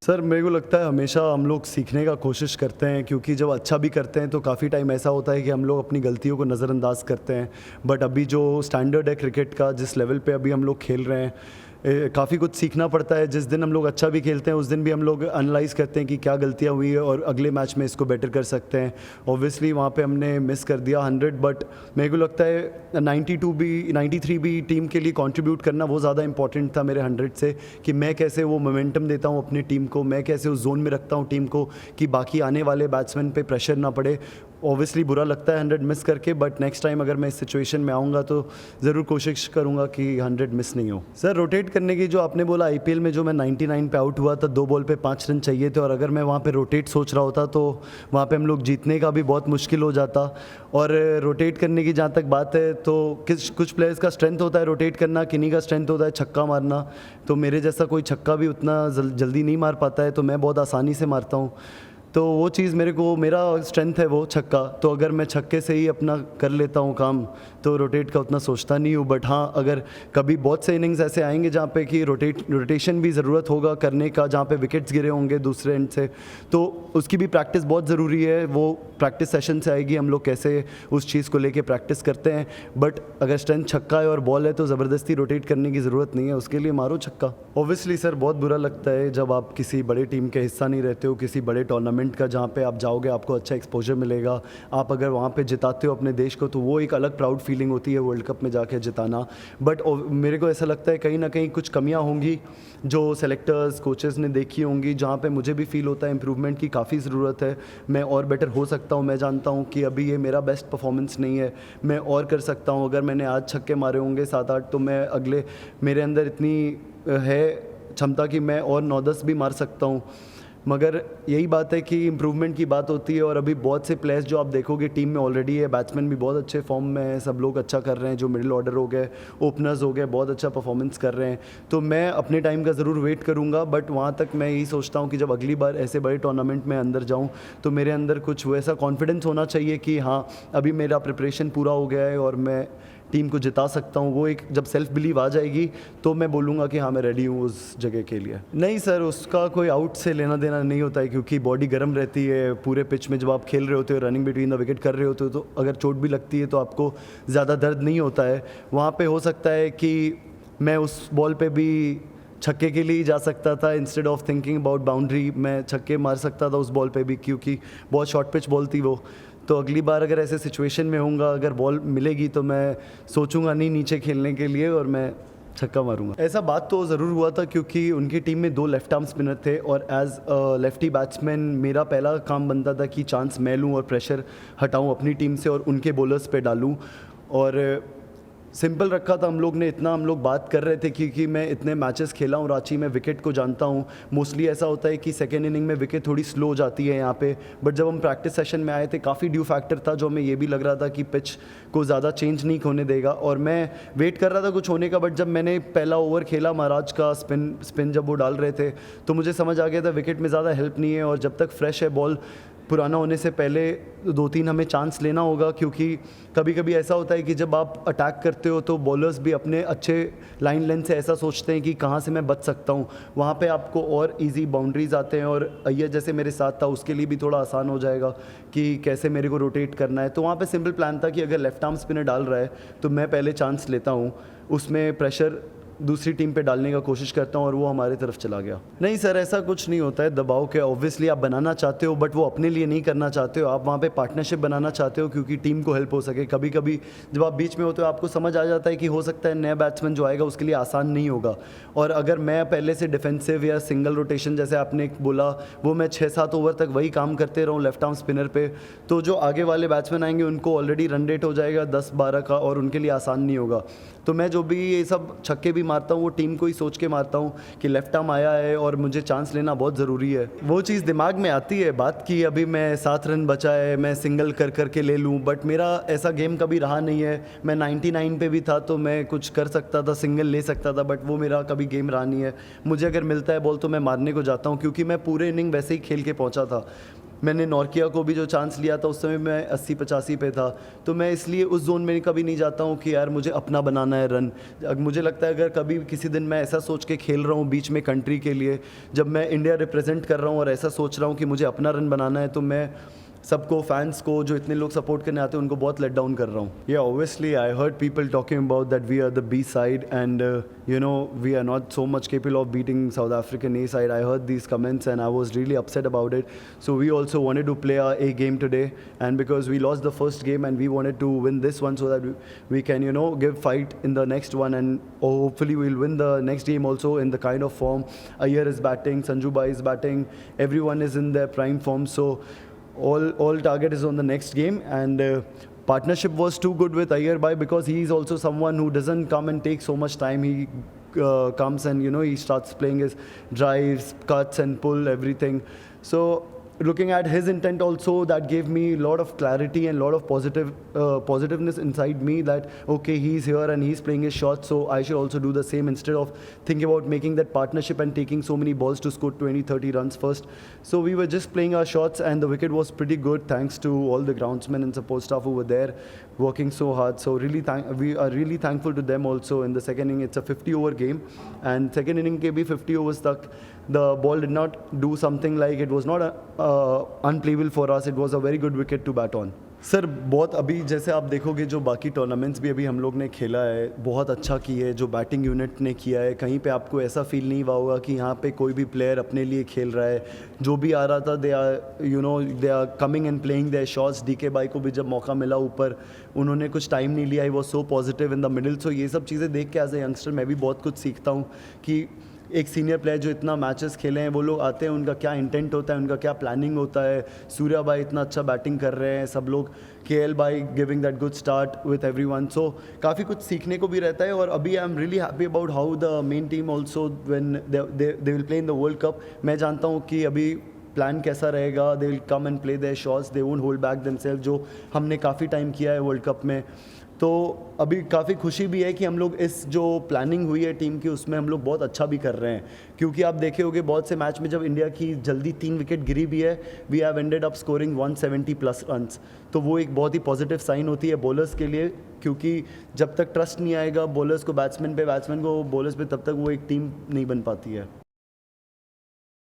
Sir मेरे को लगता है हमेशा हम लोग सीखने का कोशिश करते हैं, क्योंकि जब अच्छा भी करते हैं तो काफ़ी टाइम ऐसा होता है कि हम लोग अपनी गलतियों को नज़रअंदाज करते हैं। बट अभी जो स्टैंडर्ड है क्रिकेट का, जिस लेवल पे अभी हम लोग खेल रहे हैं, काफ़ी कुछ सीखना पड़ता है। जिस दिन हम लोग अच्छा भी खेलते हैं उस दिन भी हम लोग एनालाइज़ करते हैं कि क्या गलतियाँ हुई है और अगले मैच में इसको बेटर कर सकते हैं। ऑब्वियसली वहाँ पे हमने मिस कर दिया 100, बट मेरे को लगता है 92 भी 93 भी टीम के लिए कंट्रीब्यूट करना वो ज़्यादा इंपॉर्टेंट था मेरे 100 से, कि मैं कैसे वो मोमेंटम देता हूँ अपनी टीम को, मैं कैसे उस जोन में रखता हूँ टीम को कि बाकी आने वाले बैट्समैन पे प्रेशर ना पड़े। ऑब्वियसली बुरा लगता है 100 मिस करके, बट नेक्स्ट टाइम अगर मैं इस सिचुएशन में आऊँगा तो ज़रूर कोशिश करूँगा कि 100 मिस नहीं हो। सर रोटेट करने की जो आपने बोला, आईपीएल में जो मैं 99 पे आउट हुआ था, 2 बॉल पे 5 रन चाहिए थे, और अगर मैं वहाँ पे रोटेट सोच रहा होता तो वहाँ पे हम लोग जीतने का भी बहुत मुश्किल हो जाता। और रोटेट करने की जहाँ तक बात है तो कुछ प्लेयर्स का स्ट्रेंथ होता है रोटेट करना, किन्हीं का स्ट्रेंथ होता है छक्का मारना। तो मेरे जैसा कोई छक्का भी उतना जल्दी नहीं मार पाता है, तो मैं बहुत आसानी से मारता हूँ। तो वो चीज़ मेरा स्ट्रेंथ है वो छक्का, तो अगर मैं छक्के से ही अपना कर लेता हूँ काम तो रोटेट का उतना सोचता नहीं हूँ। बट हाँ, अगर कभी बहुत से इनिंग्स ऐसे आएंगे जहाँ पे कि रोटेशन भी ज़रूरत होगा करने का, जहाँ पे विकेट्स गिरे होंगे दूसरे एंड से, तो उसकी भी प्रैक्टिस बहुत ज़रूरी है। वो प्रैक्टिस सेशन से आएगी हम लोग कैसे उस चीज़ को लेके प्रैक्टिस करते हैं। बट अगर स्ट्रेंथ छक्का है और बॉल है तो ज़बरदस्ती रोटेट करने की ज़रूरत नहीं है, उसके लिए मारो छक्का। ऑब्वियसली सर बहुत बुरा लगता है जब आप किसी बड़े टीम के हिस्सा नहीं रहते हो, किसी बड़े टूर्नामेंट का जहाँ पे आप जाओगे आपको अच्छा एक्सपोजर मिलेगा, आप अगर वहाँ पे जिताते हो अपने देश को तो वो एक अलग प्राउड फीलिंग होती है वर्ल्ड कप में जाके जिताना। बट मेरे को ऐसा लगता है कहीं ना कहीं कुछ कमियाँ होंगी जो सेलेक्टर्स कोचेस ने देखी होंगी, जहाँ पे मुझे भी फील होता है इम्प्रूवमेंट की काफ़ी ज़रूरत है। मैं और बेटर हो सकता हूँ, मैं जानता हूँ कि अभी ये मेरा बेस्ट परफॉर्मेंस नहीं है, मैं और कर सकता हूँ। अगर मैंने आज छक्के मारे होंगे 7-8 तो मैं अगले मेरे अंदर इतनी है क्षमता कि मैं और 9-10 भी मार सकता हूँ। मगर यही बात है कि इम्प्रूवमेंट की बात होती है, और अभी बहुत से प्लेयर्स जो आप देखोगे टीम में ऑलरेडी है, बैट्समैन भी बहुत अच्छे फॉर्म में है, सब लोग अच्छा कर रहे हैं, जो मिडिल ऑर्डर हो गए, ओपनर्स हो गए, बहुत अच्छा परफॉर्मेंस कर रहे हैं। तो मैं अपने टाइम का ज़रूर वेट करूँगा, बट वहाँ तक मैं यही सोचता हूँ कि जब अगली बार ऐसे बड़े टूर्नामेंट में अंदर जाऊँ तो मेरे अंदर कुछ वैसा कॉन्फिडेंस होना चाहिए कि हाँ अभी मेरा प्रिपरेशन पूरा हो गया है और मैं टीम को जिता सकता हूँ। वो एक जब सेल्फ बिलीव आ जाएगी तो मैं बोलूँगा कि हाँ मैं रेडी हूँ उस जगह के लिए। नहीं सर, उसका कोई आउट से लेना देना नहीं होता है, क्योंकि बॉडी गर्म रहती है पूरे पिच में। जब आप खेल रहे होते हो, रनिंग बिटवीन द विकेट कर रहे होते हो, तो अगर चोट भी लगती है तो आपको ज़्यादा दर्द नहीं होता है। वहाँ पे हो सकता है कि मैं उस बॉल पे भी छक्के के लिए ही जा सकता था, instead of thinking about boundary मैं छक्के मार सकता था उस बॉल पे भी, क्योंकि बहुत शॉर्ट पिच बॉल थी वो। तो अगली बार अगर ऐसे सिचुएशन में होऊंगा, अगर बॉल मिलेगी तो मैं सोचूंगा नहीं नीचे खेलने के लिए और मैं छक्का मारूंगा। ऐसा बात तो ज़रूर हुआ था, क्योंकि उनकी टीम में 2 लेफ्ट आर्म स्पिनर थे, और एज लेफ्टी बैट्समैन मेरा पहला काम बनता था कि चांस मैं लूँ और प्रेशर हटाऊँ अपनी टीम से और उनके बॉलर्स पे डालूँ। और सिंपल रखा था हम लोग ने, इतना हम लोग बात कर रहे थे क्योंकि मैं इतने मैचेस खेला हूँ रांची में, विकेट को जानता हूँ। मोस्टली ऐसा होता है कि सेकेंड इनिंग में विकेट थोड़ी स्लो हो जाती है यहाँ पे, बट जब हम प्रैक्टिस सेशन में आए थे काफ़ी ड्यू फैक्टर था जो हमें ये भी लग रहा था कि पिच को ज़्यादा चेंज नहीं होने देगा, और मैं वेट कर रहा था कुछ होने का। बट जब मैंने पहला ओवर खेला महाराज का, स्पिन जब वो डाल रहे थे तो मुझे समझ आ गया था विकेट में ज़्यादा हेल्प नहीं है, और जब तक फ्रेश है बॉल पुराना होने से पहले 2-3 हमें चांस लेना होगा। क्योंकि कभी कभी ऐसा होता है कि जब आप अटैक करते हो तो बॉलर्स भी अपने अच्छे लाइन लेंथ से ऐसा सोचते हैं कि कहाँ से मैं बच सकता हूँ, वहाँ पे आपको और इजी बाउंड्रीज आते हैं। और अय्यर जैसे मेरे साथ था उसके लिए भी थोड़ा आसान हो जाएगा कि कैसे मेरे को रोटेट करना है। तो वहाँ पे सिंपल प्लान था कि अगर लेफ्ट आर्म स्पिनर डाल रहा है तो मैं पहले चांस लेता हूँ, उसमें प्रेशर दूसरी टीम पे डालने का कोशिश करता हूँ, और वो हमारी तरफ चला गया। नहीं सर, ऐसा कुछ नहीं होता है दबाव के। ऑब्वियसली आप बनाना चाहते हो, बट वो अपने लिए नहीं करना चाहते हो, आप वहाँ पे पार्टनरशिप बनाना चाहते हो क्योंकि टीम को हेल्प हो सके। कभी कभी जब आप बीच में होते हो आपको समझ आ जाता है कि हो सकता है नया बैट्समैन जो आएगा उसके लिए आसान नहीं होगा, और अगर मैं पहले से डिफेंसिव या सिंगल रोटेशन जैसे आपने बोला वो मैं 6-7 ओवर तक वही काम करते रहूँ लेफ्ट आर्म स्पिनर पे, तो जो आगे वाले बैट्समैन आएंगे उनको ऑलरेडी रन रेट हो जाएगा 10-12 का, और उनके लिए आसान नहीं होगा। तो मैं जो भी ये सब छक्के भी मारता हूँ वो टीम को ही सोच के मारता हूँ कि लेफ्ट आर्म आया है और मुझे चांस लेना बहुत ज़रूरी है। वो चीज़ दिमाग में आती है बात की अभी मैं 7 रन बचा है मैं सिंगल कर करके ले लूँ, बट मेरा ऐसा गेम कभी रहा नहीं है। मैं 99 पे भी था तो मैं कुछ कर सकता था, सिंगल ले सकता था, बट वो मेरा कभी गेम रहा नहीं है। मुझे अगर मिलता है बॉल तो मैं मारने को जाता हूँ, क्योंकि मैं पूरे इनिंग वैसे ही खेल के पहुँचा था। मैंने नॉर्किया को भी जो चांस लिया था उस समय मैं 80-85 पे था, तो मैं इसलिए उस जोन में कभी नहीं जाता हूँ कि यार मुझे अपना बनाना है रन। मुझे लगता है अगर कभी किसी दिन मैं ऐसा सोच के खेल रहा हूँ बीच में कंट्री के लिए, जब मैं इंडिया रिप्रेजेंट कर रहा हूँ और ऐसा सोच रहा हूँ कि मुझे अपना रन बनाना है, तो मैं सबको, फैंस को, जो इतने लोग सपोर्ट करने आते हैं उनको बहुत लेट डाउन कर रहा हूँ। Yeah obviously I heard people talking about that we are the B side and you know we are not so much capable of beating South African A side. I heard these comments and I was really upset about it. So we also wanted to play our A game today, and because we lost the first game and we wanted to win this one so that we can give fight in the next one, and hopefully we'll win the next game also in the kind of form. Iyer is batting, Sanju Bhai is batting, everyone is in their prime form, so all target is on the next game. And partnership was too good with Iyer Bhai because he is also someone who doesn't come and take so much time. He comes and he starts playing his drives, cuts and pull everything. So looking at his intent also, that gave me a lot of clarity and a lot of positiveness inside me that okay, he's here and he's playing his shots, so I should also do the same instead of thinking about making that partnership and taking so many balls to score 20-30 runs first. So we were just playing our shots and the wicket was pretty good thanks to all the groundsmen and support staff who were there working so hard. So we are really thankful to them also. In the second inning, it's a 50-over game, and second inning ke bhi 50 overs tak the ball did not do something like, it was not unplayable for us. It was a very good wicket to bat on. Sir बहुत अभी जैसे आप देखोगे जो बाकी tournaments भी अभी हम लोग ने खेला है, बहुत अच्छा की है जो बैटिंग यूनिट ने किया है। कहीं पे आपको ऐसा फील नहीं हुआ होगा कि यहाँ पे कोई भी प्लेयर अपने लिए खेल रहा है। जो भी आ रहा था they are coming and playing their shots. DK भाई को भी जब मौका मिला ऊपर, उन्होंने कुछ टाइम नहीं लिया, he was so positive in the middle. So ये सब चीज़ें देख के एज ए यंगस्टर मैं भी बहुत कुछ सीखता हूँ कि एक सीनियर प्लेयर जो इतना मैचेस खेले हैं, वो लोग आते हैं, उनका क्या इंटेंट होता है, उनका क्या प्लानिंग होता है। सूर्या भाई इतना अच्छा बैटिंग कर रहे हैं, सब लोग, केएल भाई giving that good start with everyone. So काफ़ी कुछ सीखने को भी रहता है। और अभी I am really happy about how the main team also when they will play in the world cup. मैं जानता हूँ कि अभी प्लान कैसा रहेगा। They will come and play their shots, they won't hold back themselves, जो हमने काफ़ी टाइम किया है वर्ल्ड कप में। तो अभी काफ़ी खुशी भी है कि हम लोग इस जो प्लानिंग हुई है टीम की उसमें हम लोग बहुत अच्छा भी कर रहे हैं। क्योंकि आप देखे होंगे बहुत से मैच में जब इंडिया की जल्दी 3 विकेट गिरी भी है, we have ended up scoring 170+ runs. तो वो एक बहुत ही पॉजिटिव साइन होती है बॉलर्स के लिए, क्योंकि जब तक ट्रस्ट नहीं आएगा बॉलर्स को बैट्समैन को बॉलर्स पे, तब तक वो एक टीम नहीं बन पाती है।